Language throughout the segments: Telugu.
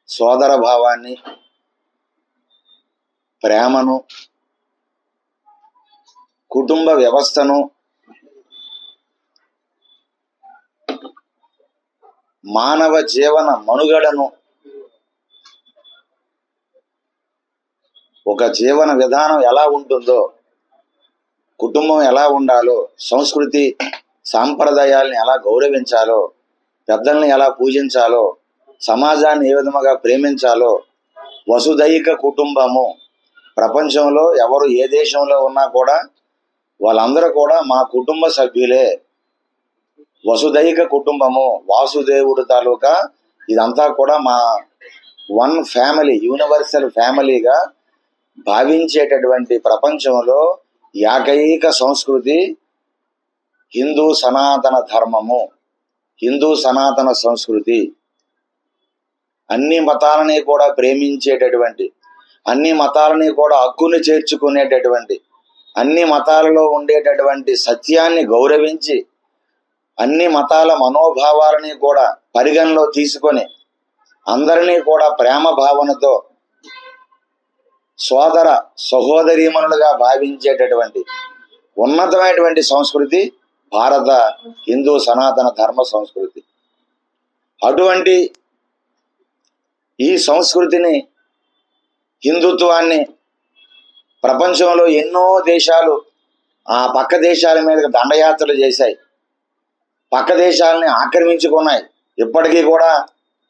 సోదర భావాన్ని, ప్రేమను, కుటుంబ వ్యవస్థను, మానవ జీవన మనుగడను, ఒక జీవన విధానం ఎలా ఉంటుందో, కుటుంబం ఎలా ఉండాలో, సంస్కృతి సాంప్రదాయాల్ని ఎలా గౌరవించాలో, పెద్దల్ని ఎలా పూజించాలో, సమాజాన్ని ఏ విధముగా ప్రేమించాలో, వసుదైక కుటుంబము. ప్రపంచంలో ఎవరు ఏ దేశంలో ఉన్నా కూడా వాళ్ళందరూ కూడా మా కుటుంబ సభ్యులే. వసుదైక కుటుంబము, వాసుదేవుడు తాలూకా ఇదంతా కూడా మా వన్ ఫ్యామిలీ, యూనివర్సల్ ఫ్యామిలీగా భావించేటటువంటి ప్రపంచంలో ఏకైక సంస్కృతి హిందూ సనాతన ధర్మము, హిందూ సనాతన సంస్కృతి. అన్ని మతాలని కూడా ప్రేమించేటటువంటి, అన్ని మతాలని కూడా హక్కును చేర్చుకునేటటువంటి, అన్ని మతాలలో ఉండేటటువంటి సత్యాన్ని గౌరవించి, అన్ని మతాల మనోభావాలని కూడా పరిగణలో తీసుకొని అందరినీ కూడా ప్రేమ భావనతో సోదర సహోదరీమణులుగా భావించేటటువంటి ఉన్నతమైనటువంటి సంస్కృతి భారత హిందూ సనాతన ధర్మ సంస్కృతి. అటువంటి ఈ సంస్కృతిని, హిందుత్వాన్ని ప్రపంచంలో ఎన్నో దేశాలు ఆ పక్క దేశాల మీదకి దండయాత్రలు చేశాయి, పక్క దేశాలని ఆక్రమించుకున్నాయి. ఇప్పటికీ కూడా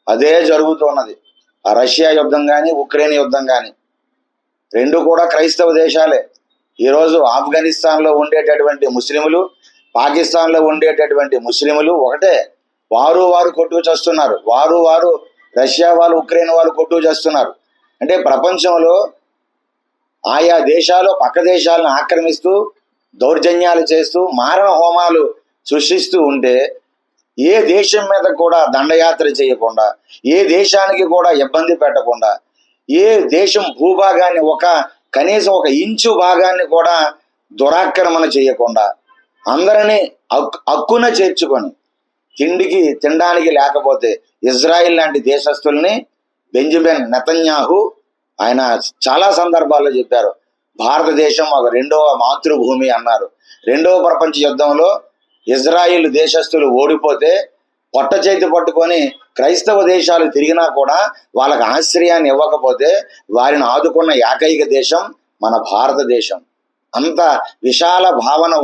అదే జరుగుతున్నది. ఆ రష్యా యుద్ధం కానీ, ఉక్రెయిన్ యుద్ధం కానీ రెండు కూడా క్రైస్తవ దేశాలే. ఈరోజు ఆఫ్ఘనిస్తాన్లో ఉండేటటువంటి ముస్లింలు, పాకిస్తాన్లో ఉండేటటువంటి ముస్లింలు ఒకటే. వారు కొట్టుకు చేస్తున్నారు, వారు రష్యా వాళ్ళు, ఉక్రెయిన్ వాళ్ళు కొట్టుకు చేస్తున్నారు. అంటే ప్రపంచంలో ఆయా దేశాలు పక్క దేశాలను ఆక్రమిస్తూ దౌర్జన్యాలు చేస్తూ మారణ హోమాలు సృష్టిస్తూ ఉంటే ఏ దేశం మీద కూడా దండయాత్ర చేయకుండా, ఏ దేశానికి కూడా ఇబ్బంది పెట్టకుండా, ఏ దేశం భూభాగాన్ని కనీసం ఒక ఇంచు భాగాన్ని కూడా దురాక్రమణ చేయకుండా అందరినీ హక్కున చేర్చుకొని, తినడానికి లేకపోతే ఇజ్రాయిల్ లాంటి దేశస్తుల్ని బెంజమిన్ నెతన్యాహు ఆయన చాలా సందర్భాల్లో చెప్పారు, భారతదేశం ఒక రెండవ మాతృభూమి అన్నారు. రెండవ ప్రపంచ యుద్ధంలో ఇజ్రాయిల్ దేశస్తులు ఓడిపోతే పొట్ట చేతి పట్టుకొని క్రైస్తవ దేశాలు తిరిగినా కూడా వాళ్ళకి ఆశ్రయాన్ని ఇవ్వకపోతే వారిని ఆదుకున్న ఏకైక దేశం మన భారతదేశం. అంత విశాల భావన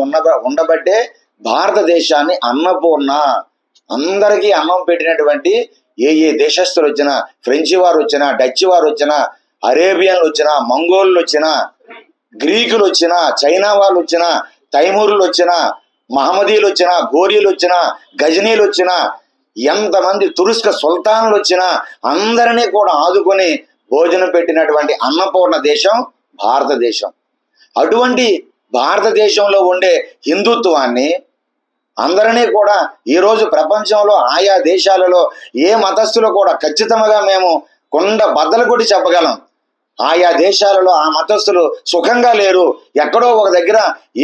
ఉండబట్టే భారతదేశాన్ని అన్నపూర్ణ, అందరికీ అన్నం పెట్టినటువంటి ఏ దేశస్తులు వచ్చినా, ఫ్రెంచి వారు వచ్చినా, డచ్ వారు వచ్చినా, అరేబియన్లు వచ్చినా, మంగోళ్ళు వచ్చినా, గ్రీకులు వచ్చినా, చైనా వాళ్ళు వచ్చినా, తైమూరులు వచ్చినా, మహమ్మదీలు వచ్చినా, గోరీలు వచ్చినా, గజనీలు వచ్చినా, ఎంతమంది తురుస్క సుల్తాన్లు వచ్చినా అందరినీ కూడా ఆదుకొని భోజనం పెట్టినటువంటి అన్నపూర్ణ దేశం భారతదేశం. అటువంటి భారతదేశంలో ఉండే హిందుత్వాన్ని అందరినీ కూడా ఈరోజు ప్రపంచంలో ఆయా దేశాలలో ఏ మతస్థులు కూడా ఖచ్చితంగా మేము కొండ బద్దలు కొట్టి చెప్పగలం, ఆయా దేశాలలో ఆ మతస్థులు సుఖంగా లేరు. ఎక్కడో ఒక దగ్గర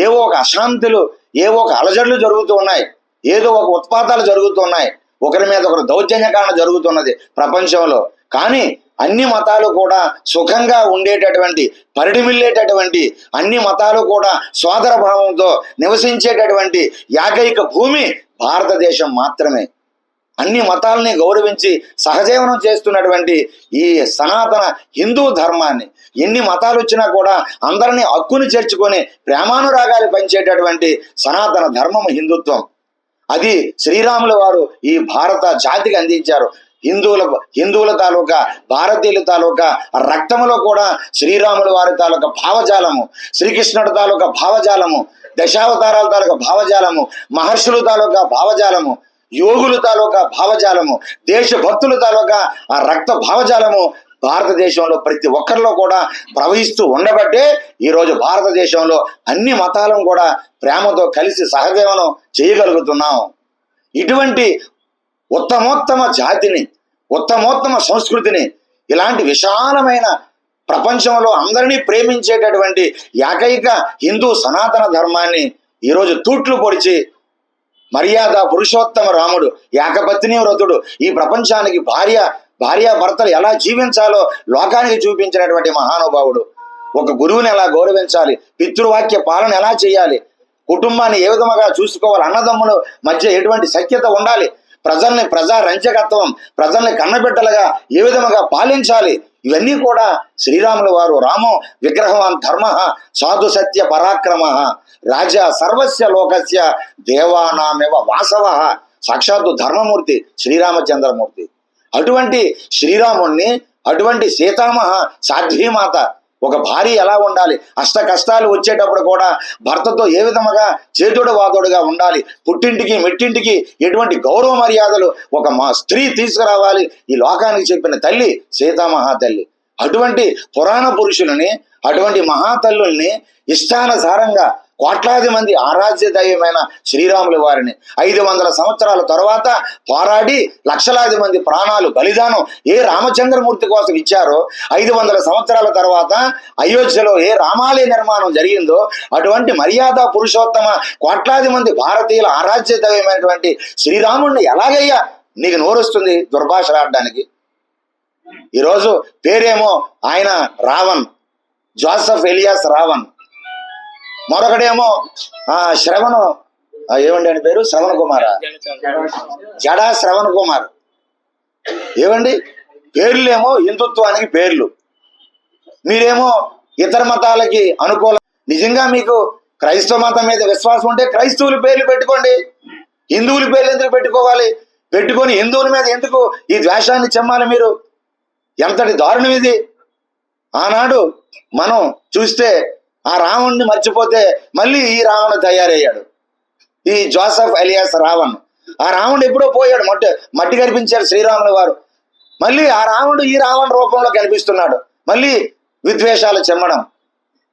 ఏవో ఒక అశాంతులు, ఏవో ఒక అలజడులు జరుగుతూ ఉన్నాయి, ఏదో ఒక ఉత్పాతాలు జరుగుతున్నాయి, ఒకరి మీద ఒకరు దౌర్జన్యకాండ జరుగుతున్నది ప్రపంచంలో. కానీ అన్ని మతాలు కూడా సుఖంగా ఉండేటటువంటి, పరిడిమిల్లేటటువంటి, అన్ని మతాలు కూడా సోదర భావంతో నివసించేటటువంటి ఏకైక భూమి భారతదేశం మాత్రమే. అన్ని మతాలని గౌరవించి సహజీవనం చేస్తున్నటువంటి ఈ సనాతన హిందూ ధర్మాన్ని, ఎన్ని మతాలు వచ్చినా కూడా అందరినీ హక్కుని చేర్చుకొని ప్రేమానురాగాలు పంచేటటువంటి సనాతన ధర్మం హిందుత్వం. అది శ్రీరాముల వారు ఈ భారత జాతికి అందించారు. హిందువుల తాలూకా, భారతీయుల తాలూకా రక్తంలో కూడా శ్రీరాముల వారి తాలూకా భావజాలము, శ్రీకృష్ణుడి తాలూకా భావజాలము, దశావతారాల తాలూకా భావజాలము, మహర్షుల తాలూకా భావజాలము, యోగుల తాలూకా భావజాలము, దేశభక్తుల తాలూకా ఆ రక్త భావజాలము భారతదేశంలో ప్రతి ఒక్కరిలో కూడా ప్రవహిస్తూ ఉండబట్టే ఈరోజు భారతదేశంలో అన్ని మతాలను కూడా ప్రేమతో కలిసి సహజీవనం చేయగలుగుతున్నాం. ఇటువంటి ఉత్తమోత్తమ జాతిని, ఉత్తమోత్తమ సంస్కృతిని, ఇలాంటి విశాలమైన ప్రపంచంలో అందరినీ ప్రేమించేటటువంటి ఏకైక హిందూ సనాతన ధర్మాన్ని ఈరోజు తూట్లు పొడిచి మర్యాద పురుషోత్తమ రాముడు, ఏకపత్ని వ్రతుడు, ఈ ప్రపంచానికి భార్య భార్యాభర్తలు ఎలా జీవించాలో లోకానికి చూపించినటువంటి మహానుభావుడు. ఒక గురువుని ఎలా గౌరవించాలి, పితృవాక్య పాలన ఎలా చేయాలి, కుటుంబాన్ని ఏ విధముగా చూసుకోవాలి, అన్నదమ్ముల మధ్య ఎటువంటి సఖ్యత ఉండాలి, ప్రజల్ని ప్రజారంజకత్వం, ప్రజల్ని కన్నబిడ్డలుగా ఏ విధముగా పాలించాలి, ఇవన్నీ కూడా శ్రీరాముల వారు రామో విగ్రహవాన్ ధర్మ సాధు సత్య పరాక్రమ రాజా సర్వస్య లోకస్య దేవానామేవ వాసవ, సాక్షాత్తు ధర్మమూర్తి శ్రీరామచంద్రమూర్తి. అటువంటి శ్రీరాముణ్ణి, అటువంటి సీతామహ సాధ్వీమాత ఒక భార్య ఎలా ఉండాలి, అష్ట కష్టాలు వచ్చేటప్పుడు కూడా భర్తతో ఏ విధముగా చేతుడు వాదోడుగా ఉండాలి, పుట్టింటికి మెట్టింటికి ఎటువంటి గౌరవ మర్యాదలు ఒక స్త్రీ తీసుకురావాలి, ఈ లోకానికి చెప్పిన తల్లి సీతామహాతల్లి. అటువంటి పురాణ పురుషులని, అటువంటి మహాతల్లుల్ని ఇష్టానుసారంగా కోట్లాది మంది ఆరాధ్య దైవమైన శ్రీరాముల వారిని 500 సంవత్సరాల తర్వాత పోరాడి లక్షలాది మంది ప్రాణాలు బలిదానం ఏ రామచంద్రమూర్తి కోసం ఇచ్చారో, 500 సంవత్సరాల తర్వాత అయోధ్యలో ఏ రామాలయ నిర్మాణం జరిగిందో, అటువంటి మర్యాద పురుషోత్తమ కోట్లాది మంది భారతీయుల ఆరాధ్య దైవమైనటువంటి శ్రీరాముడిని ఎలాగయ్యా నీకు నోరుస్తుంది దుర్భాషలాడడానికి? ఈరోజు పేరేమో ఆయన రావణ్, జోసెఫ్ ఎలియాస్ రావణ్, మరొకడేమో శ్రవణ్, ఏమండి అని పేరు, శ్రవణ్ కుమార్, జడా శ్రవణ్ కుమార్. ఏమండి పేర్లేమో హిందుత్వానికి పేర్లు, మీరేమో ఇతర మతాలకి అనుకూలం. నిజంగా మీకు క్రైస్తవ మతం మీద విశ్వాసం ఉంటే క్రైస్తవుల పేర్లు పెట్టుకోండి, హిందువుల పేర్లు ఎందుకు పెట్టుకోవాలి? పెట్టుకొని హిందువుల మీద ఎందుకు ఈ ద్వేషాన్ని చెమ్మాలి మీరు? ఎంతటి దారుణం ఇది! ఆనాడు మనం చూస్తే ఆ రావణ్ణి మర్చిపోతే మళ్ళీ ఈ రావణుడు తయారయ్యాడు, ఈ జోసెఫ్ ఎలియాస్ రావణ్. ఆ రావణుడు ఎప్పుడో పోయాడు, మట్టి కనిపించారు శ్రీరాముల వారు. మళ్ళీ ఆ రావణుడు ఈ రావణ రూపంలో కనిపిస్తున్నాడు. మళ్ళీ విద్వేషాలు చెమ్మడం,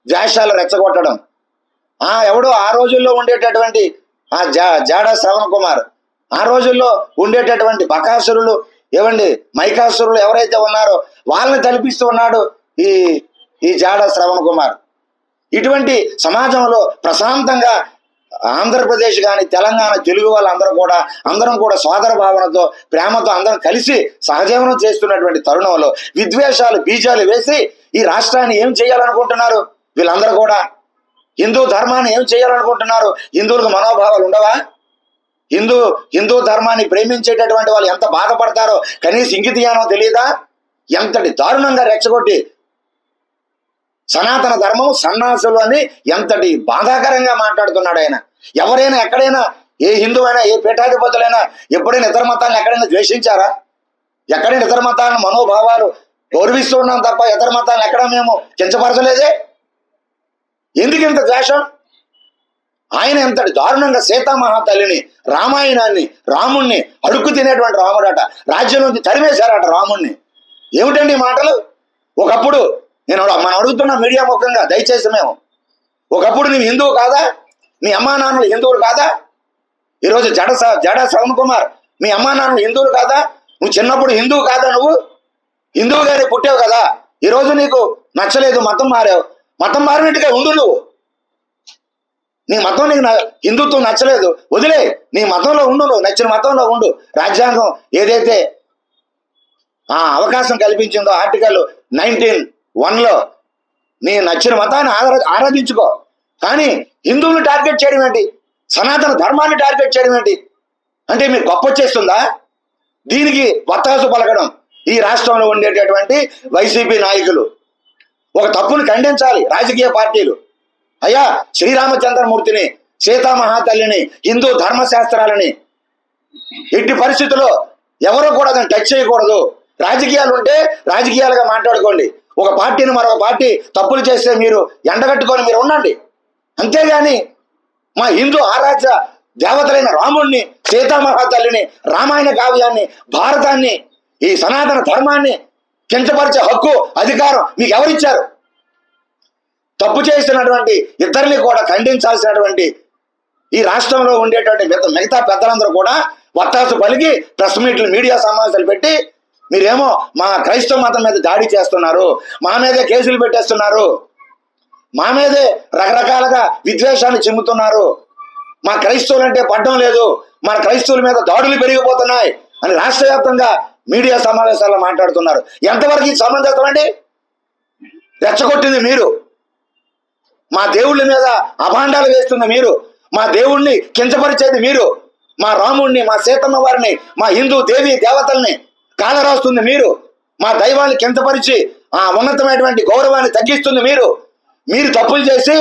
ద్వేషాలు రెచ్చగొట్టడం. ఎవడో ఆ రోజుల్లో ఉండేటటువంటి జాడా శ్రవణ్ కుమార్, ఆ రోజుల్లో ఉండేటటువంటి బకాసురులు, ఏమండి మైకాసురులు ఎవరైతే ఉన్నారో వాళ్ళని తలపిస్తూ ఉన్నాడు ఈ జాడా శ్రవణ్ కుమార్. ఇటువంటి సమాజంలో ప్రశాంతంగా ఆంధ్రప్రదేశ్ కానీ తెలంగాణ తెలుగు అందరం కూడా సోదర భావనతో ప్రేమతో అందరం కలిసి సహజీవనం చేస్తున్నటువంటి తరుణంలో విద్వేషాలు బీజాలు వేసి ఈ రాష్ట్రాన్ని ఏం చేయాలనుకుంటున్నారు వీళ్ళందరూ కూడా? హిందూ ధర్మాన్ని ఏం చేయాలనుకుంటున్నారు? హిందువులకు మనోభావాలు ఉండవా? హిందూ ధర్మాన్ని ప్రేమించేటటువంటి వాళ్ళు ఎంత బాధపడతారో కనీసం ఇంగిత జ్ఞానం తెలియదా? ఎంతటి దారుణంగా రెచ్చగొట్టి సనాతన ధర్మం సన్నాసులు అని ఎంతటి బాధాకరంగా మాట్లాడుతున్నాడు ఆయన. ఎవరైనా ఎక్కడైనా ఏ హిందువైనా ఏ పీఠాధిపతులైనా ఎప్పుడైనా ఇతర మతాలను ఎక్కడైనా ద్వేషించారా? ఎక్కడైనా ఇతర మతాలను మనోభావాలు గౌరవిస్తూ ఉన్నాం తప్ప ఇతర మతాలను ఎక్కడ మేము కించపరచలేదే. ఎందుకు ఇంత ద్వేషం? ఆయన ఎంతటి దారుణంగా సీతామహాతల్లిని, రామాయణాన్ని, రాముణ్ణి అడుక్కు తినేటువంటి రాముడట, రాజ్యం నుంచి తరిమేశారట రాముణ్ణి. ఏమిటండి మాటలు? ఒకప్పుడు మనం అడుగుతున్న మీడియా ముఖంగా దయచేసి ఒకప్పుడు నువ్వు హిందువు కాదా? మీ అమ్మా నాన్నలు హిందువులు కాదా? ఈరోజు జడా శ్రవణ్ కుమార్ మీ అమ్మా నాన్నలు హిందువులు కాదా? నువ్వు చిన్నప్పుడు హిందువు కాదా? నువ్వు హిందువుగానే పుట్టావు కదా, ఈరోజు నీకు నచ్చలేదు, మతం మారావు. మతం మారినట్టుగా ఉండు నువ్వు. నీ మతం నీకు హిందుత్వం నచ్చలేదు, వదిలే, నీ మతంలో ఉండు, నువ్వు నచ్చిన మతంలో ఉండు. రాజ్యాంగం ఏదైతే అవకాశం కల్పించిందో ఆర్టికల్ 19(1) నీ నచ్చిన మతాన్ని ఆరాధించుకో. కానీ హిందువులు టార్గెట్ చేయడం ఏంటి? సనాతన ధర్మాన్ని టార్గెట్ చేయడం ఏంటి? అంటే మీకు గొప్ప వచ్చేస్తుందా? దీనికి వత్తాసు పలకడం ఈ రాష్ట్రంలో ఉండేటటువంటి వైసీపీ నాయకులు. ఒక తప్పును ఖండించాలి రాజకీయ పార్టీలు. అయ్యా, శ్రీరామచంద్రమూర్తిని, సీతామహాతల్లిని, హిందూ ధర్మశాస్త్రాలని ఎట్టి పరిస్థితుల్లో ఎవరో కూడా దాన్ని టచ్ చేయకూడదు. రాజకీయాలు ఉంటే రాజకీయాలుగా మాట్లాడుకోండి. ఒక పార్టీని మరొక పార్టీ తప్పులు చేస్తే మీరు ఎండగట్టుకొని మీరు ఉండండి. అంతేగాని మా హిందూ ఆరాధ్య దేవతలైన రాముణ్ణి, సీతామహాతల్లిని, రామాయణ కావ్యాన్ని, భారతాన్ని, ఈ సనాతన ధర్మాన్ని కించపరిచే హక్కు, అధికారం మీకు ఎవరిచ్చారు? తప్పు చేస్తున్నటువంటి ఇద్దరిని కూడా ఖండించాల్సినటువంటి ఈ రాష్ట్రంలో ఉండేటువంటి మిగతా పెద్దలందరూ కూడా వత్తాసు పలికి ప్రెస్ మీట్లు, మీడియా సమావేశాలు పెట్టి మీరేమో మా క్రైస్తవ మతం మీద దాడి చేస్తున్నారు, మా మీదే కేసులు పెట్టేస్తున్నారు, మా మీదే రకరకాలుగా విద్వేషాన్ని చిమ్ముతున్నారు, మా క్రైస్తవులు అంటే పడ్డం లేదు, మన క్రైస్తవుల మీద దాడులు పెరిగిపోతున్నాయి అని రాష్ట్ర వ్యాప్తంగా మీడియా సమావేశాల్లో మాట్లాడుతున్నారు. ఎంతవరకు ఇది సమంజసం అండి? రెచ్చగొట్టింది మీరు, మా దేవుళ్ళ మీద అభాండాలు వేస్తుంది మీరు, మా దేవుణ్ణి కించపరిచేది మీరు, మా రాముణ్ణి, మా సీతమ్మ వారిని, మా హిందూ దేవి దేవతల్ని కాలరాస్తుంది మీరు, మా దైవాన్ని కించపరిచి ఆ ఉన్నతమైనటువంటి గౌరవాన్ని తగ్గిస్తుంది మీరు. మీరు తప్పులు చేసి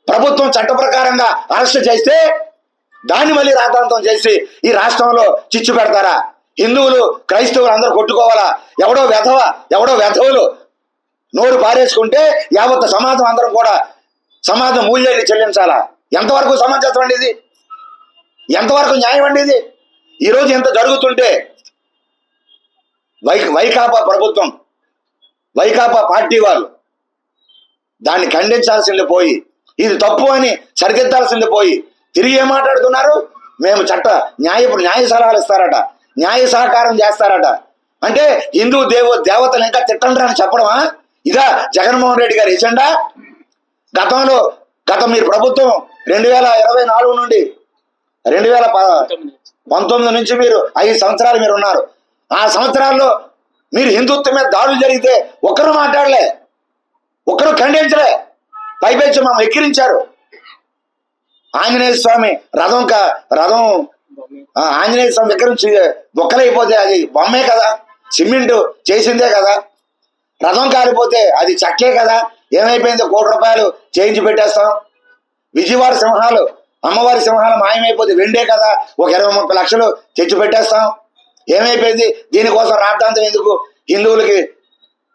ప్రభుత్వం చట్ట ప్రకారంగా అరెస్ట్ చేస్తే దాన్ని మళ్ళీ రాద్ధాంతం చేసి ఈ రాష్ట్రంలో చిచ్చు పెడతారా? హిందువులు క్రైస్తవులు అందరూ కొట్టుకోవాలా? ఎవడో వెధవులు నోరు పారేసుకుంటే యావత్ సమాజం అందరం కూడా సమాజం మూల్యాన్ని చెల్లించాలా? ఎంతవరకు సమాజం అండి ఇది? ఎంతవరకు న్యాయం అండి ఇది? ఈరోజు ఎంత జరుగుతుంటే వైకాపా ప్రభుత్వం, వైకాపా పార్టీ వాళ్ళు దాన్ని ఖండించాల్సింది పోయి, ఇది తప్పు అని సరిదిద్దాల్సింది పోయి తిరిగి ఏం మాట్లాడుతున్నారు? మేము న్యాయ సలహాలు ఇస్తారట, న్యాయ సహకారం చేస్తారట. అంటే హిందూ దేవతలు ఇంకా తిట్టండి అని చెప్పడమా? ఇదా జగన్మోహన్ రెడ్డి గారి ఎజెండా? గత మీరు ప్రభుత్వం 2024 నుండి 2019 నుంచి మీరు 5 సంవత్సరాలు మీరు ఉన్నారు. ఆ సంవత్సరాల్లో మీరు హిందుత్వం మీద దాడులు జరిగితే ఒక్కరు మాట్లాడలే, ఒక్కరు ఖండించలే, పైపెచ్చి మమ్మల్ని ఎక్కిరించారు. ఆంజనేయ స్వామి రథం ఆంజనేయ స్వామి దగ్గర నుంచి బొక్కలైపోతే అది బొమ్మే కదా, సిమెంట్ చేసిందే కదా. రథం కాలిపోతే అది చెక్కే కదా, ఏమైపోయింది? 1 కోటి రూపాయలు చేయించి పెట్టేస్తాం. విజయవాడ సింహాలు, అమ్మవారి సింహాలు మాయమైపోతే వెండే కదా, ఒక 20-30 లక్షలు తెచ్చి పెట్టేస్తాం. ఏమైపోయింది? దీనికోసం రాద్ధాంతం ఎందుకు? హిందువులకి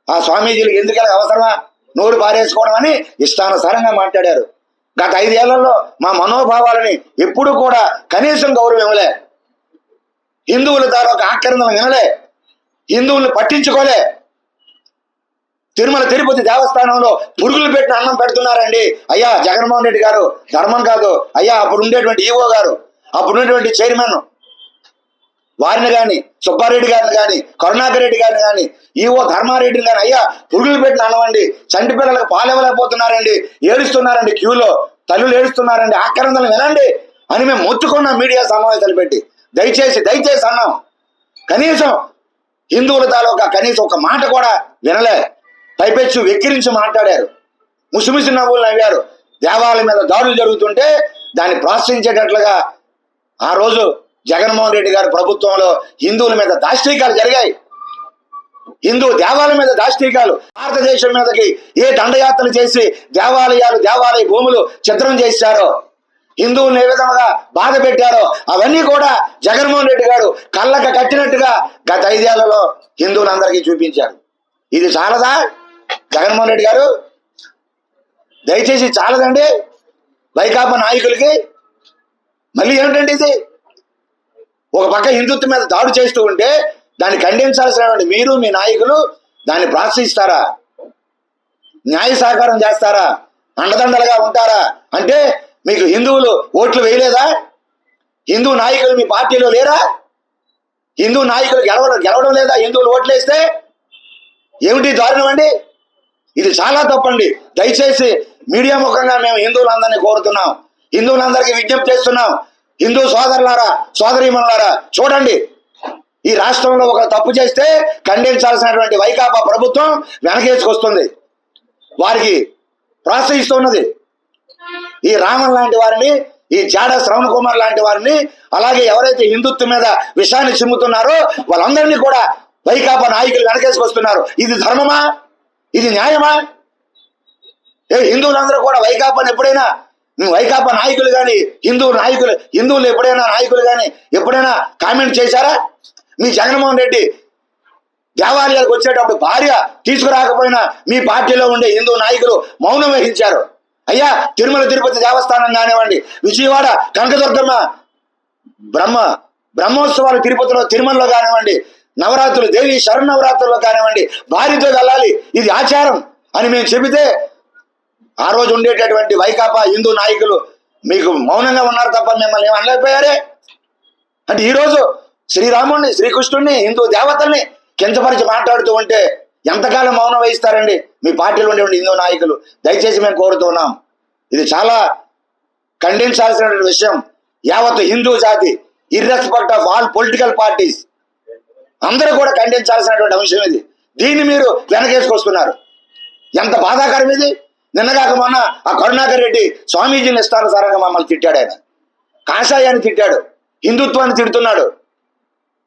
ఆ స్వామీజీలకు ఎందుకు అవసరమా? నోరు పారేసుకోవడం అని ఇష్టానుసారంగా మాట్లాడారు. గత 5 ఏళ్లలో మా మనోభావాలని ఎప్పుడు కూడా కనీసం గౌరవం ఇవ్వలే, హిందువుల ద్వారా ఒక ఆక్రమణ వినలే, హిందువుల్ని పట్టించుకోలే. తిరుమల తిరుపతి దేవస్థానంలో పురుగులు పెట్టిన అన్నం పెడుతున్నారండి. అయ్యా జగన్మోహన్ రెడ్డి గారు, ధర్మం కాదు అయ్యా. అప్పుడు ఉండేటువంటి ఈవో గారు, అప్పుడు ఉండేటువంటి చైర్మన్ వారిని కానీ, సుబ్బారెడ్డి గారిని కానీ, కరుణాకర్ రెడ్డి గారిని కానీ, ఈవో ధర్మారెడ్డిని కానీ, అయ్యా పురుగులు పెట్టిన అన్నమండి, చంటి పిల్లలకు పాలు ఇవ్వలేకపోతున్నారండి, ఏడుస్తున్నారండి, క్యూలో తల్లులు ఏడుస్తున్నారండి, ఆక్రందనలు వినండి అని మేము మొత్తుకున్నాం మీడియా సమావేశాలు పెట్టి. దయచేసి అన్నాం. కనీసం హిందువుల తాలూకా కనీసం ఒక మాట కూడా వినలే. పైపెచ్చు వెక్కిరించి మాట్లాడారు, ముసిముసి నవ్వులు నవ్వారు. దేవాలయం మీద దాడులు జరుగుతుంటే దాన్ని ప్రోత్సహించేటట్లుగా ఆ రోజు జగన్మోహన్ రెడ్డి గారి ప్రభుత్వంలో హిందువుల మీద దాష్టీకాలు జరిగాయి. హిందూ దేవాలయం మీద దాష్టీకాలు, భారతదేశం మీదకి ఏ దండయాత్రలు చేసి దేవాలయ భూములు చిత్రం చేశారో, హిందువులను ఏ విధంగా బాధ పెట్టారో అవన్నీ కూడా జగన్మోహన్ రెడ్డి గారు కళ్ళకు కట్టినట్టుగా గత 5 ఏళ్లలో హిందువులందరికీ చూపించారు. ఇది చాలదా జగన్మోహన్ రెడ్డి గారు? దయచేసి చాలదండి వైకాపా నాయకులకి. మళ్ళీ ఏమిటండి ఇది? ఒక పక్క హిందుత్వం మీద దాడి చేస్తూ ఉంటే దాన్ని ఖండించాల్సినటువంటి మీరు, మీ నాయకులు దాన్ని ప్రోత్సహిస్తారా? న్యాయ సహకారం చేస్తారా? అండదండలుగా ఉంటారా? అంటే మీకు హిందువులు ఓట్లు వేయలేదా? హిందూ నాయకులు మీ పార్టీలో లేరా? హిందూ నాయకులు గెలవడం లేదా? హిందువులు ఓట్లు వేస్తే ఏమిటి దారుణం అండి? ఇది చాలా తప్పండి. దయచేసి మీడియా ముఖంగా మేము హిందువులందరినీ కోరుతున్నాం, హిందువులందరికీ విజ్ఞప్తి చేస్తున్నాం. హిందూ సోదరులారా, సోదరీమణులారా, చూడండి, ఈ రాష్ట్రంలో ఒక తప్పు చేస్తే ఖండించాల్సినటువంటి వైకాపా ప్రభుత్వం వెనకేసుకొస్తుంది, వారికి ప్రోత్సహిస్తున్నది. ఈ రామన్ లాంటి వారిని, ఈ జాడ శ్రవణ్ కుమార్ లాంటి వారిని, అలాగే ఎవరైతే హిందుత్వం మీద విషాన్ని చిమ్ముతున్నారో వాళ్ళందరినీ కూడా వైకాపా నాయకులు వెనకేసుకొస్తున్నారు. ఇది ధర్మమా? ఇది న్యాయమా? హిందువులందరూ కూడా వైకాపాని ఎప్పుడైనా, వైకాపా నాయకులు కానీ, హిందువులు ఎప్పుడైనా నాయకులు కానీ ఎప్పుడైనా కామెంట్ చేశారా? మీ జగన్మోహన్ రెడ్డి దేవాలయాలకు వచ్చేటప్పుడు భార్య తీసుకురాకపోయినా మీ పార్టీలో ఉండే హిందూ నాయకులు మౌనం వహించారు. అయ్యా తిరుమల తిరుపతి దేవస్థానం కానివ్వండి, విజయవాడ కనకదుర్గమ్మ బ్రహ్మోత్సవాలు తిరుమలలో కానివ్వండి, నవరాత్రులు, దేవి శరన్నవరాత్రుల్లో కానివ్వండి, భార్యతో వెళ్ళాలి, ఇది ఆచారం అని మేము చెబితే ఆ రోజు ఉండేటటువంటి వైకాపా హిందూ నాయకులు మీకు మౌనంగా ఉన్నారు తప్ప మిమ్మల్ని ఏమి అనలేకపోయారే. అంటే ఈరోజు శ్రీరాముడిని, శ్రీకృష్ణుడిని, హిందూ దేవతల్ని కించపరిచి మాట్లాడుతూ ఉంటే ఎంతకాలం మౌనం వహిస్తారండి మీ పార్టీలో ఉండేటువంటి హిందూ నాయకులు? దయచేసి మేము కోరుతున్నాం, ఇది చాలా ఖండించాల్సినటువంటి విషయం. యావత్ హిందూ జాతి, ఇర్రెస్పెక్ట్ ఆఫ్ ఆల్ పొలిటికల్ పార్టీస్, అందరూ కూడా ఖండించాల్సినటువంటి అంశం ఇది. దీన్ని మీరు వెనకేసుకొస్తున్నారు. ఎంత బాధాకరం ఇది. నిన్నగాక మొన్న ఆ కరుణాకర్ రెడ్డి స్వామీజీని ఇష్టానుసారంగా మమ్మల్ని తిట్టాడు. ఆయన కాషాయాన్ని తిట్టాడు, హిందుత్వాన్ని తిడుతున్నాడు,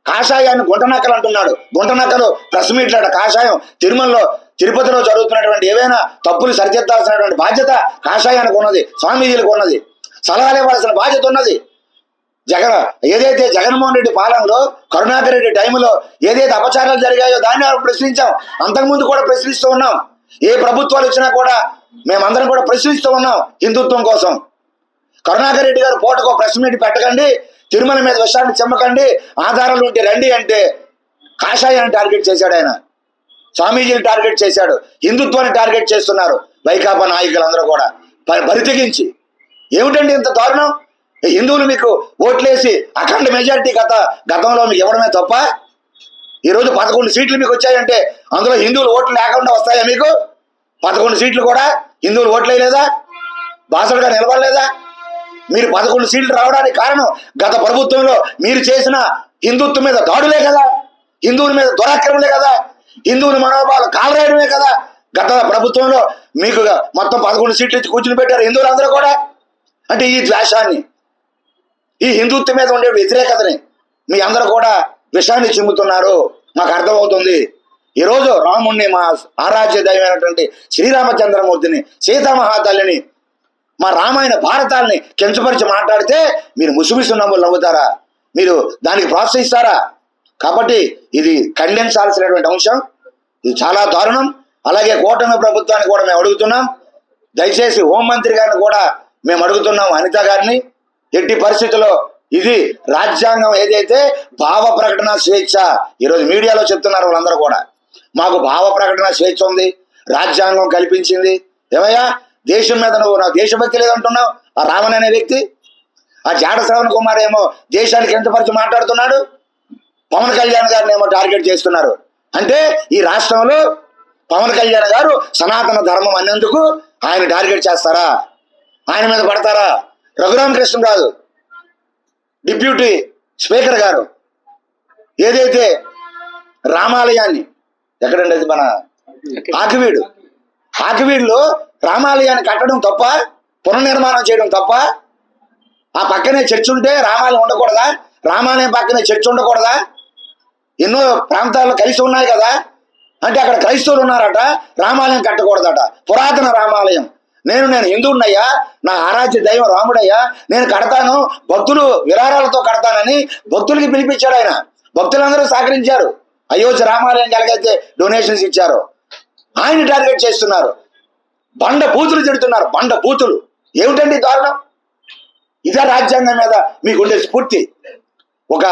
కాషాయాన్ని గుంటనక్కలు అంటున్నాడు. గుంటనక్కలు ప్రెస్ మీట్లాడ కాషాయం తిరుమలలో తిరుపతిలో జరుగుతున్నటువంటి ఏవైనా తప్పులు సరిదిద్దాల్సినటువంటి బాధ్యత కాషాయానికి ఉన్నది, స్వామీజీలకు ఉన్నది, సలహాలు ఇవ్వాల్సిన బాధ్యత ఉన్నది. ఏదైతే జగన్మోహన్ రెడ్డి పాలనలో కరుణాకర్ రెడ్డి టైంలో ఏదైతే అపచారాలు జరిగాయో దాన్ని ప్రశ్నించాం. అంతకుముందు కూడా ప్రశ్నిస్తూ ఉన్నాం. ఏ ప్రభుత్వాలు వచ్చినా కూడా మేమందరం కూడా ప్రశ్నిస్తూ ఉన్నాం హిందుత్వం కోసం. కరుణాకర్ రెడ్డి గారు పూటకో ప్రెస్ మీట్ పెట్టకండి, తిరుమల మీద విషయాన్ని చెమ్మకండి, ఆధారాలు ఉంటే రండి అంటే కాషాయాన్ని టార్గెట్ చేశాడు ఆయన, స్వామీజీని టార్గెట్ చేశాడు, హిందుత్వాన్ని టార్గెట్ చేస్తున్నారు వైకాపా నాయకులందరూ కూడా బరితెగించి. ఏమిటండి ఇంత దారుణం? హిందువులు మీకు ఓట్లేసి అఖండ మెజారిటీ గతంలో మీకు ఇవ్వడమే తప్ప ఈరోజు 11 సీట్లు మీకు వచ్చాయంటే అందులో హిందువులు ఓట్లు లేకుండా వస్తాయా? మీకు 11 సీట్లు కూడా హిందువులు ఓట్లు వేయలేదా? బాసడుగా నిలబడలేదా? మీరు 11 సీట్లు రావడానికి కారణం గత ప్రభుత్వంలో మీరు చేసిన హిందుత్వం మీద దాడులే కదా, హిందువుల మీద దురాక్రమలే కదా, హిందువుల మనోభావాలు కాలరాయడమే కదా. గత ప్రభుత్వంలో మీకు మొత్తం 11 సీట్లు ఇచ్చి కూర్చుని పెట్టారు హిందువులందరూ కూడా. అంటే ఈ ద్వేషాన్ని, ఈ హిందుత్వం మీద ఉండే వ్యతిరేకతని మీ అందరూ కూడా విషాన్ని చిమ్ముతున్నారు. మాకు అర్థమవుతుంది. ఈరోజు రాముణ్ణి, మా ఆరాధ్య దైవమైనటువంటి శ్రీరామచంద్రమూర్తిని, సీతామహాతల్లిని, మా రామాయణ భారతాల్ని కించపరిచి మాట్లాడితే మీరు ముసుమిసు నవ్వుతారా? మీరు దానికి ప్రోత్సహిస్తారా? కాబట్టి ఇది ఖండించాల్సినటువంటి అంశం. ఇది చాలా దారుణం. అలాగే కూటమి ప్రభుత్వాన్ని కూడా మేము అడుగుతున్నాం. దయచేసి హోంమంత్రి గారిని కూడా మేము అడుగుతున్నాం, అనిత గారిని, ఎట్టి పరిస్థితుల్లో ఇది రాజ్యాంగం ఏదైతే భావ ప్రకటన స్వేచ్ఛ, ఈరోజు మీడియాలో చెప్తున్నారు వాళ్ళందరూ కూడా, మాకు భావ ప్రకటన స్వేచ్ఛ ఉంది, రాజ్యాంగం కల్పించింది. ఏమయ్యా, దేశం మీద నువ్వు నాకు దేశభక్తి లేదంటున్నావు. ఆ రావణ్ అనే వ్యక్తి, ఆ జాడ శ్రవణ్ కుమార్ ఏమో దేశానికి ఎంతపరిచి మాట్లాడుతున్నాడు, పవన్ కళ్యాణ్ గారిని ఏమో టార్గెట్ చేస్తున్నారు. అంటే ఈ రాష్ట్రంలో పవన్ కళ్యాణ్ గారు సనాతన ధర్మం అన్నందుకు ఆయన టార్గెట్ చేస్తారా? ఆయన మీద పడతారా? రఘురామకృష్ణ గారు డిప్యూటీ స్పీకర్ గారు ఏదైతే రామాలయాన్ని, ఎక్కడండి అది, మన ఆకివీడులో రామాలయాన్ని కట్టడం తప్ప, పునర్నిర్మాణం చేయడం తప్ప, ఆ పక్కనే చర్చ్ ఉంటే రామాలయం ఉండకూడదా? రామాలయం పక్కనే చర్చ్ ఉండకూడదా? ఎన్నో ప్రాంతాల్లో కలిసి ఉన్నాయి కదా. అంటే అక్కడ క్రైస్తవులు ఉన్నారట, రామాలయం కట్టకూడదట. పురాతన రామాలయం. నేను హిందువున్నయ్యా, నా ఆరాధ్య దైవం రాముడయ్యా, నేను కడతాను, భక్తులు విరారాలతో కడతానని భక్తులకి పిలిపించాడు ఆయన. భక్తులందరూ సహకరించారు. అయోధ్య రామాలయం ఎలాగైతే డొనేషన్స్ ఇచ్చారో ఆయన టార్గెట్ చేస్తున్నారు. బండ బూతులు తిడుతున్నారు, బండ బూతులు. ఏమిటండి దారుణం? ఇదే రాజ్యాంగం మీద మీకుండే స్ఫూర్తి. ఒక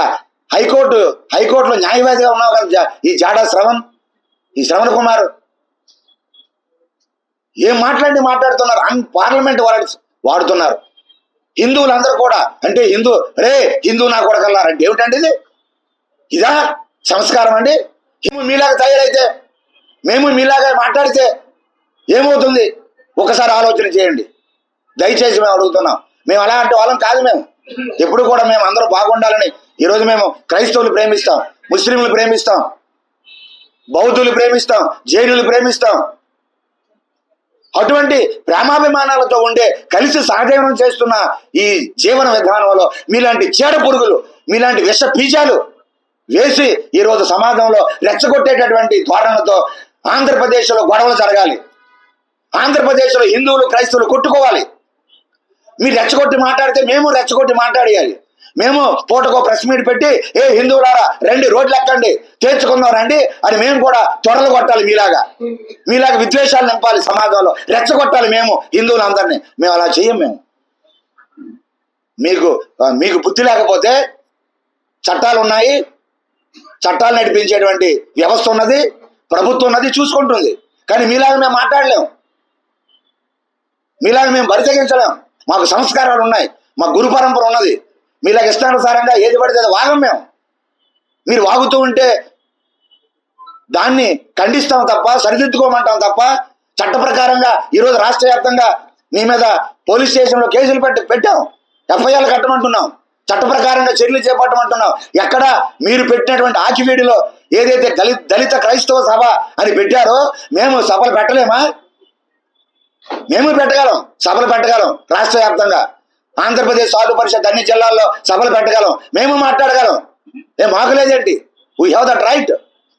హైకోర్టులో న్యాయవాదిగా ఉన్నావు కదా ఈ జాడా శ్రవణ్ కుమార్, ఏం మాట్లాడుతున్నారు, పార్లమెంట్ వర్డ్స్ వాడుతున్నారు. హిందువులందరూ కూడా అంటే హిందూ నా కొడకల్లారంటే ఏమిటండి ఇది? ఇదా సంస్కారం అండి? మీలాగా తయారైతే, మేము మీలాగా మాట్లాడితే ఏమవుతుంది? ఒకసారి ఆలోచన చేయండి దయచేసి. మేము అడుగుతున్నాం. మేము అలాంటి వాళ్ళం కాదు. మేము ఎప్పుడు కూడా మేము అందరూ బాగుండాలని ఈరోజు మేము క్రైస్తవులు ప్రేమిస్తాం, ముస్లింలు ప్రేమిస్తాం, బౌద్ధులు ప్రేమిస్తాం, జైనులు ప్రేమిస్తాం. అటువంటి ప్రేమాభిమానాలతో ఉండే కలిసి సహజీవనం చేస్తున్న ఈ జీవన విధానంలో మీలాంటి చీడ పురుగులు, మీలాంటి విష బీజాలు వేసి ఈరోజు సమాజంలో రెచ్చగొట్టేటటువంటి ధోరణితో ఆంధ్రప్రదేశ్లో గొడవలు జరగాలి, ఆంధ్రప్రదేశ్లో హిందువులు క్రైస్తవులు కొట్టుకోవాలి. మీరు రెచ్చగొట్టి మాట్లాడితే మేము రెచ్చగొట్టి మాట్లాడేయాలి. మేము పూటకో ప్రెస్ మీట్ పెట్టి ఏ హిందువులారా రండి, రోడ్లు ఎక్కండి, తేల్చుకుందాం రండి అని మేము కూడా త్వరలు కొట్టాలి. మీలాగా విద్వేషాలు నింపాలి, సమాజంలో రెచ్చగొట్టాలి మేము హిందువులందరినీ. మేము అలా చెయ్యం. మీకు బుద్ధి లేకపోతే చట్టాలు ఉన్నాయి, చట్టాలు నడిపించేటువంటి వ్యవస్థ ఉన్నది, ప్రభుత్వం ఉన్నది, చూసుకుంటుంది. కానీ మీలాగా మేము మాట్లాడలేము, మీలాగా మేము బరితెగించలేం. మాకు సంస్కారాలు ఉన్నాయి, మా గురు పరంపర ఉన్నది. మీలాగా ఇష్టానుసారంగా ఏది పడితే అది వాగం మేము. మీరు వాగుతూ ఉంటే దాన్ని ఖండిస్తాం తప్ప, సరిదిద్దుకోమంటాం తప్ప, చట్ట ప్రకారంగా ఈరోజు రాష్ట్ర వ్యాప్తంగా మీ మీద పోలీస్ స్టేషన్లో కేసులు పెట్టాం, ఎఫ్ఐఆర్లు కట్టమంటున్నాం. చట్ట ప్రకారంగా చర్యలు చేపట్టమంటున్నాం. ఎక్కడ మీరు పెట్టినటువంటి ఆకివీడిలో ఏదైతే దళిత క్రైస్తవ సభ అని పెట్టారో మేము సభలు పెట్టలేమా? మేము పెట్టగలం, సభలు పెట్టగలం. రాష్ట్ర వ్యాప్తంగా ఆంధ్రప్రదేశ్ సాధు పరిషత్ అన్ని జిల్లాల్లో సభలు పెట్టగలం, మేము మాట్లాడగలం. మాకు లేదేంటి? We have that right.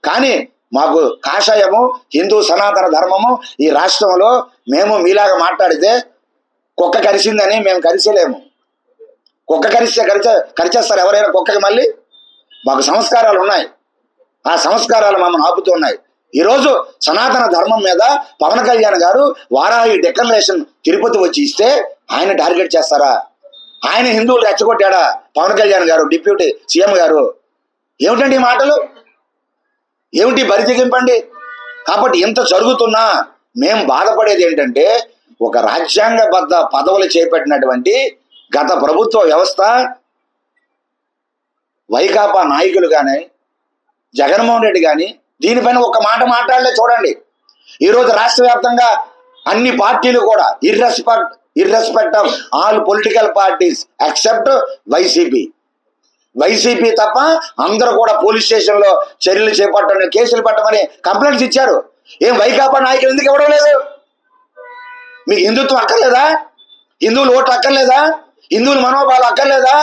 కానీ మాకు కాషాయము, హిందూ సనాతన ధర్మము ఈ రాష్ట్రంలో మేము మీలాగా మాట్లాడితే కుక్క కరిసిందని మేము కరిసేలేము. కుక్క కరిచేస్తారు ఎవరైనా కుక్కకి. మళ్ళీ మాకు సంస్కారాలు ఉన్నాయి, ఆ సంస్కారాలు మమ్మల్ని ఆపుతూ ఉన్నాయి. ఈరోజు సనాతన ధర్మం మీద పవన్ కళ్యాణ్ గారు వారాహి డిక్లరేషన్ తిరుపతి వచ్చి ఇస్తే ఆయన టార్గెట్ చేస్తారా? ఆయన హిందువులు రెచ్చగొట్టాడా పవన్ కళ్యాణ్ గారు, డిప్యూటీ సీఎం గారు? ఏమిటండి ఈ మాటలు? ఏమిటి బరితెగింపండి? కాబట్టి ఇంత జరుగుతున్నా మేము బాధపడేది ఏంటంటే, ఒక రాజ్యాంగబద్ధ పదవులు చేపట్టినటువంటి గత ప్రభుత్వ వ్యవస్థ, వైకాపా నాయకులు కానీ, జగన్మోహన్ రెడ్డి కానీ దీనిపైన ఒక మాట మాట్లాడలే. చూడండి, ఈరోజు రాష్ట్ర వ్యాప్తంగా అన్ని పార్టీలు కూడా irrespective of all political parties except YCP తప్ప అందరూ కూడా పోలీస్ స్టేషన్లో చర్యలు చేపట్టమని, కేసులు పెట్టమని కంప్లైంట్స్ ఇచ్చారు. ఏం వైకాపా నాయకులు ఎందుకు ఇవ్వడం లేదు? మీకు హిందుత్వం అక్కర్లేదా? హిందువులు ఓట్లు అక్కర్లేదా? హిందువుల మనోభావాలు అక్కర్లేదా?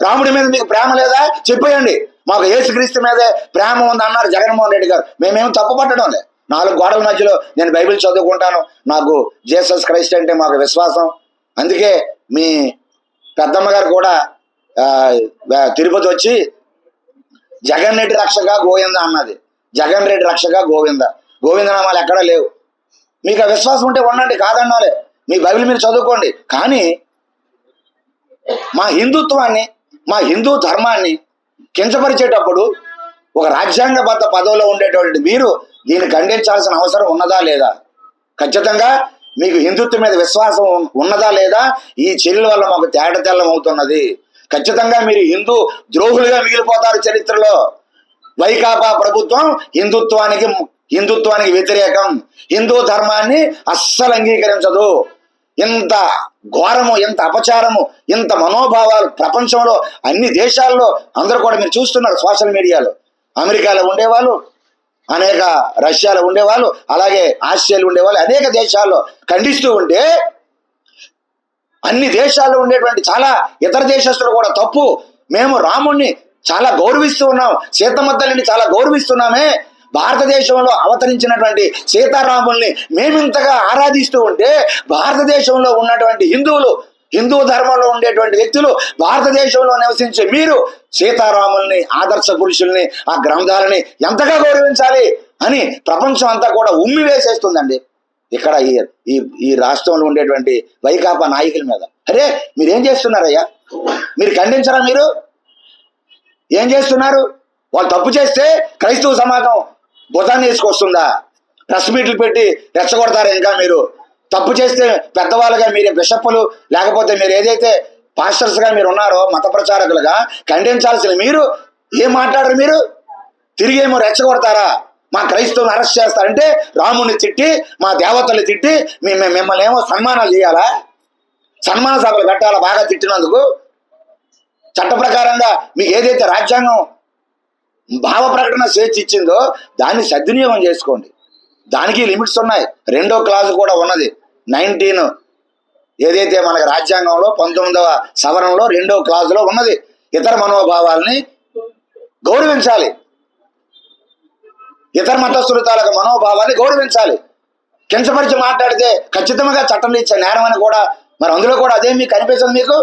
రాముడి మీద మీకు ప్రేమ లేదా? చెప్పేయండి. మాకు యేసుక్రీస్తు మీదే ప్రేమ ఉంది అన్నారు జగన్మోహన్ రెడ్డి గారు. మేమేం తప్పు పట్టడం లేదు. 4 గోడల మధ్యలో నేను బైబిల్ చదువుకుంటాను, నాకు జీసస్ క్రైస్ట్ అంటే మాకు విశ్వాసం. అందుకే మీ పెద్దమ్మ గారు కూడా తిరుపతి వచ్చి జగన్ రెడ్డి రక్షగా గోవింద అన్నది. జగన్ రెడ్డి రక్షగా గోవిందనామాలు ఎక్కడా లేవు. మీకు ఆ విశ్వాసం ఉంటే ఉండండి, కాదన్నాలే. మీ బైబిల్ మీరు చదువుకోండి. కానీ మా హిందుత్వాన్ని, మా హిందూ ధర్మాన్ని కించపరిచేటప్పుడు ఒక రాజ్యాంగబద్ధ పదవిలో ఉండేటువంటి మీరు దీన్ని ఖండించాల్సిన అవసరం ఉన్నదా లేదా? ఖచ్చితంగా మీకు హిందుత్వం మీద విశ్వాసం ఉన్నదా లేదా? ఈ చర్యల వల్ల మాకు తేటతెల్లం అవుతున్నది. ఖచ్చితంగా మీరు హిందూ ద్రోహులుగా మిగిలిపోతారు చరిత్రలో. వైకాపా ప్రభుత్వం హిందుత్వానికి వ్యతిరేకం, హిందూ ధర్మాన్ని అస్సలు అంగీకరించదు. ఇంత ఘోరము, ఇంత అపచారము, ఇంత మనోభావాలు ప్రపంచంలో అన్ని దేశాల్లో అందరూ కూడా మీరు చూస్తున్నారు. సోషల్ మీడియాలో అమెరికాలో ఉండేవాళ్ళు, అనేక రష్యాలో ఉండేవాళ్ళు, అలాగే ఆస్ట్రేలియాలో ఉండేవాళ్ళు, అనేక దేశాల్లో ఖండిస్తూ ఉంటే అన్ని దేశాల్లో ఉండేటువంటి చాలా ఇతర దేశస్తులు కూడా తప్పు, మేము రాముణ్ణి చాలా గౌరవిస్తూ ఉన్నాం, సీతమ్మ తల్లిని చాలా గౌరవిస్తున్నామే, భారతదేశంలో అవతరించినటువంటి సీతారాముల్ని మేమింతగా ఆరాధిస్తూ ఉంటే భారతదేశంలో ఉన్నటువంటి హిందూ ధర్మంలో ఉండేటువంటి వ్యక్తులు, భారతదేశంలో నివసించే మీరు సీతారాముల్ని, ఆదర్శ పురుషుల్ని, ఆ గ్రంథాలని ఎంతగా గౌరవించాలి అని ప్రపంచం అంతా కూడా ఉమ్మి వేసేస్తుందండి ఇక్కడ ఈ రాష్ట్రంలో ఉండేటువంటి వైకాపా నాయకుల మీద. అరే మీరేం చేస్తున్నారయ్యా? మీరు ఖండించరా? మీరు ఏం చేస్తున్నారు? వాళ్ళు తప్పు చేస్తే క్రైస్తవ సమాజం బుధాన్ని వేసుకొస్తుందా? ప్రెస్ మీట్లు పెట్టి రెచ్చగొడతారు. ఇంకా మీరు తప్పు చేస్తే పెద్దవాళ్ళుగా మీరు బిషప్పులు, లేకపోతే మీరు ఏదైతే పాస్టర్స్గా మీరు ఉన్నారో, మత ప్రచారకులుగా ఖండించాల్సిన మీరు ఏం మాట్లాడరు? మీరు తిరిగేమో రెచ్చగొడతారా? మా క్రైస్తవుని అరెస్ట్ చేస్తారంటే రాముని తిట్టి, మా దేవతలు తిట్టి మిమ్మల్ని ఏమో సన్మానాలు చేయాలా? సన్మాన సభలు పెట్టాలా బాగా తిట్టినందుకు? చట్ట ప్రకారంగా మీకు ఏదైతే రాజ్యాంగం భావ ప్రకటన స్వేచ్ఛ ఇచ్చిందో దాన్ని సద్వినియోగం చేసుకోండి. దానికి లిమిట్స్ ఉన్నాయి. 2వ క్లాజు కూడా ఉన్నది. 19 ఏదైతే మనకి రాజ్యాంగంలో 19వ సవరణలో 2వ క్లాజులో ఉన్నది. ఇతర మనోభావాల్ని గౌరవించాలి, ఇతర మతస్థుల తాలూకు మనోభావాన్ని గౌరవించాలి. కించపరిచి మాట్లాడితే ఖచ్చితంగా చట్టంలో ఇచ్చే నేరం అని కూడా, మరి అందులో కూడా అదే మీకు కనిపిస్తుంది మీకు?